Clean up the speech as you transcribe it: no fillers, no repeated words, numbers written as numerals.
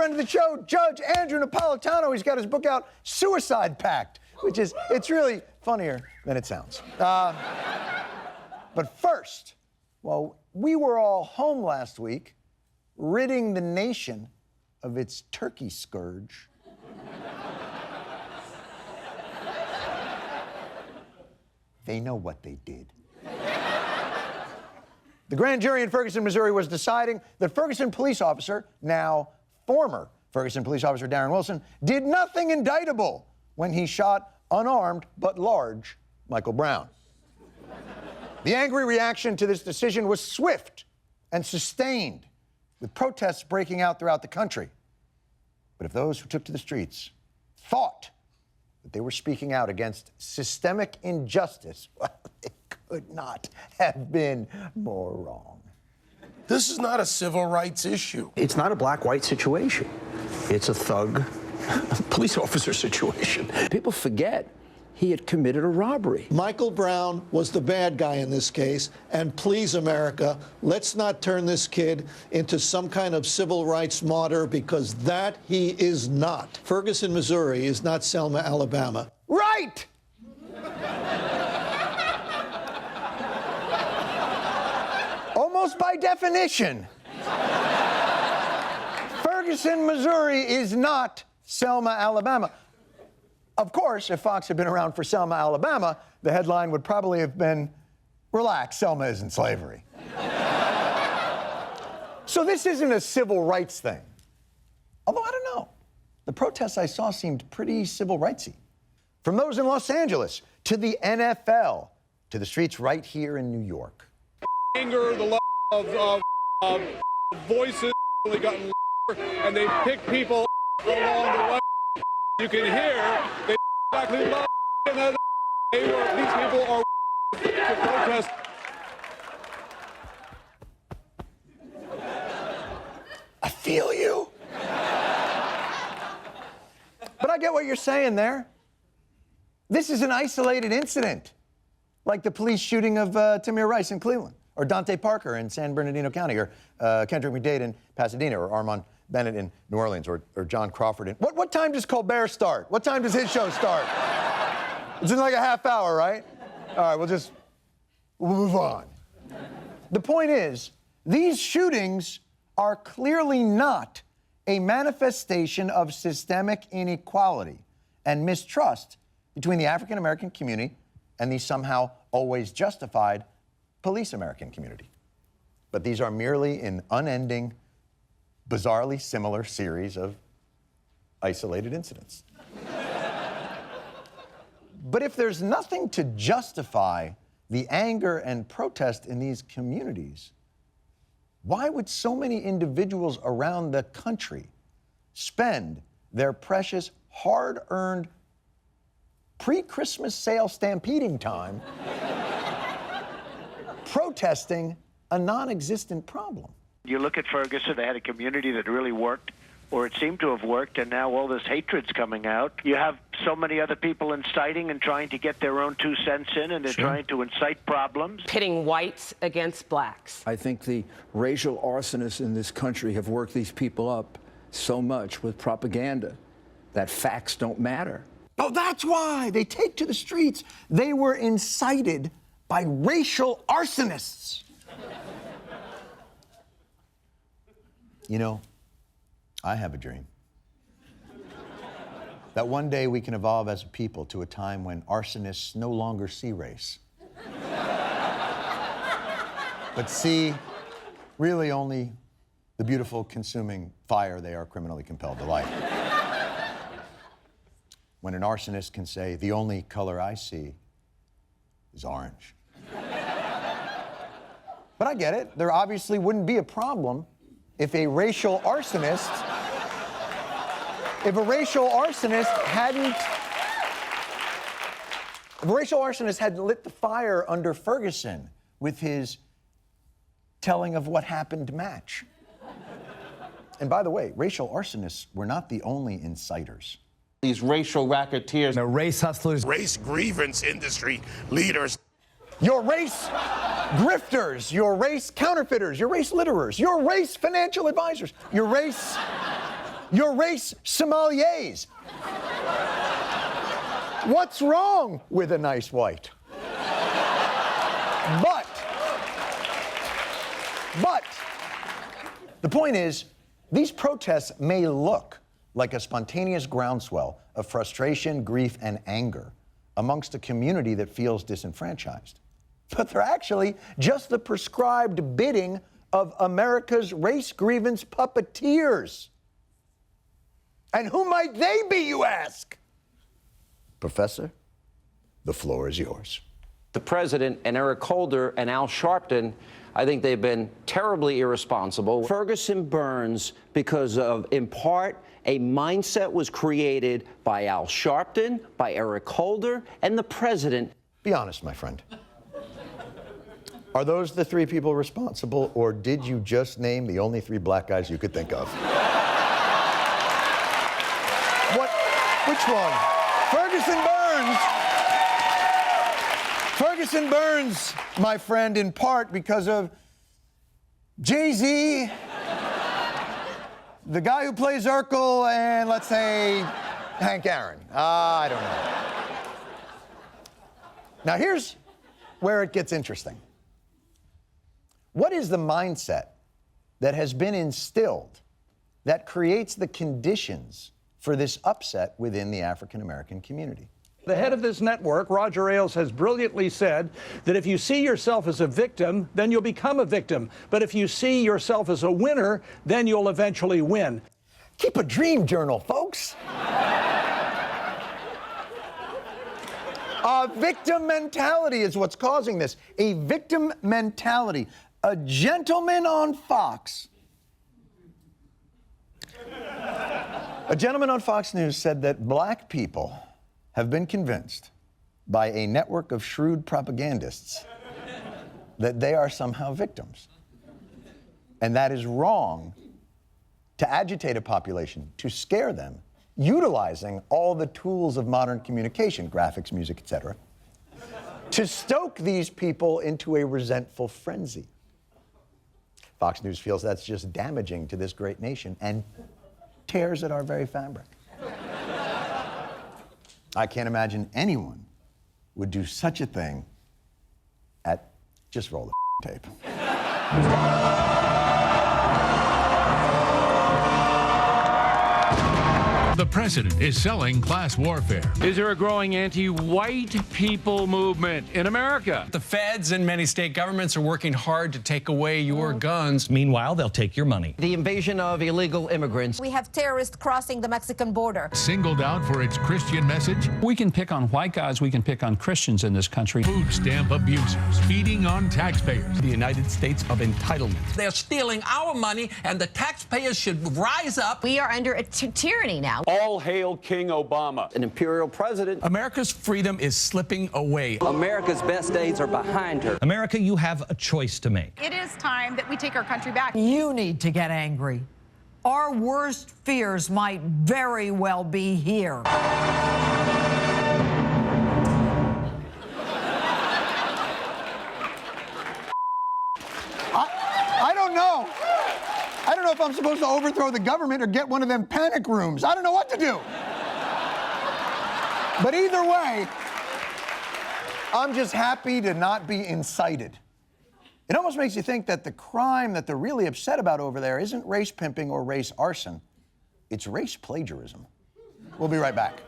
friend of the show, Judge Andrew Napolitano. He's got his book out, Suicide Pact, which is, it's really funnier than it sounds. But first, well, we were all home last week, ridding the nation of its turkey scourge. They know what they did. The grand jury in Ferguson, Missouri was deciding that Ferguson police officer, now former Ferguson police officer Darren Wilson, did nothing indictable when he shot unarmed but large Michael Brown. The angry reaction to this decision was swift and sustained, with protests breaking out throughout the country. But if those who took to the streets thought that they were speaking out against systemic injustice, well, they could not have been more wrong. This is not a civil rights issue. It's not a black-white situation. It's a thug police officer situation. People forget he had committed a robbery. Michael Brown was the bad guy in this case, and please, America, let's not turn this kid into some kind of civil rights martyr, because that he is not. Ferguson, Missouri is not Selma, Alabama. Right! Almost by definition. Ferguson, Missouri is not Selma, Alabama. Of course, if Fox had been around for Selma, Alabama, the headline would probably have been, "Relax, Selma isn't slavery." So this isn't a civil rights thing. Although, I don't know. The protests I saw seemed pretty civil rightsy. From those in Los Angeles, to the NFL, to the streets right here in New York. Anger, the love of voices really gotten and they pick people along the way. You can hear they exactly love and these people are to protest. I feel you. But I get what you're saying there. This is an isolated incident, like the police shooting of Tamir Rice in Cleveland, or Dante Parker in San Bernardino County, or Kendrick McDade in Pasadena, or Armand Bennett in New Orleans, or John Crawford in... What time does Colbert start? What time does his show start? It's in like a half hour, right? All right, we'll move on. The point is, these shootings are clearly not a manifestation of systemic inequality and mistrust between the African American community and the somehow always justified police American community. But these are merely an unending, bizarrely similar series of isolated incidents. But if there's nothing to justify the anger and protest in these communities, why would so many individuals around the country spend their precious, hard-earned, pre-Christmas sale stampeding time protesting a non-existent problem? You look at Ferguson, they had a community that really worked, or it seemed to have worked, and now all this hatred's coming out. You have so many other people inciting and trying to get their own 2 cents in, and they're trying to incite problems. Pitting whites against blacks. I think the racial arsonists in this country have worked these people up so much with propaganda that facts don't matter. Oh, that's why they take to the streets. They were incited by racial arsonists. You know, I have a dream that one day we can evolve as a people to a time when arsonists no longer see race, but see really only the beautiful consuming fire they are criminally compelled to light. When an arsonist can say, "The only color I see is orange." But I get it. There obviously wouldn't be a problem if a racial arsonist had lit the fire under Ferguson with his telling of what happened match. And by the way, racial arsonists were not the only inciters. These racial racketeers. The race hustlers. Race grievance industry leaders. Your race grifters, your race counterfeiters, your race litterers, your race financial advisors, your race You're race sommeliers. What's wrong with a nice white? But the point is, these protests may look like a spontaneous groundswell of frustration, grief, and anger amongst a community that feels disenfranchised. But they're actually just the prescribed bidding of America's race grievance puppeteers. And who might they be, you ask? Professor, the floor is yours. The president and Eric Holder and Al Sharpton, I think they've been terribly irresponsible. Ferguson burns because of, in part, a mindset was created by Al Sharpton, by Eric Holder, and the president. Be honest, my friend. Are those the three people responsible, or did you just name the only three black guys you could think of? What? Which one? Ferguson burns. Ferguson burns, my friend, in part because of Jay-Z, the guy who plays Urkel, and let's say Hank Aaron. I don't know. Now here's where it gets interesting. What is the mindset that has been instilled that creates the conditions for this upset within the African American community? The head of this network, Roger Ailes, has brilliantly said that if you see yourself as a victim, then you'll become a victim. But if you see yourself as a winner, then you'll eventually win. Keep a dream journal, folks. A victim mentality is what's causing this. A victim mentality. A gentleman on Fox. A gentleman on Fox News said that black people have been convinced by a network of shrewd propagandists that they are somehow victims. And that is wrong to agitate a population, to scare them, utilizing all the tools of modern communication, graphics, music, etc., to stoke these people into a resentful frenzy. Fox News feels that's just damaging to this great nation and tears at our very fabric. I can't imagine anyone would do such a thing at, just roll the tape. The president is selling class warfare. Is there a growing anti-white people movement in America? The feds and many state governments are working hard to take away your guns. Meanwhile, they'll take your money. The invasion of illegal immigrants. We have terrorists crossing the Mexican border. Singled out for its Christian message. We can pick on white guys, we can pick on Christians in this country. Food stamp abusers feeding on taxpayers. The United States of entitlement. They're stealing our money, and the taxpayers should rise up. We are under a tyranny now. All hail King Obama. An imperial president. America's freedom is slipping away. America's best days are behind her. America, you have a choice to make. It is time that we take our country back. You need to get angry. Our worst fears might very well be here. I don't know. I don't know if I'm supposed to overthrow the government or get one of them panic rooms. I don't know what to do. But either way, I'm just happy to not be incited. It almost makes you think that the crime that they're really upset about over there isn't race pimping or race arson. It's race plagiarism. We'll be right back.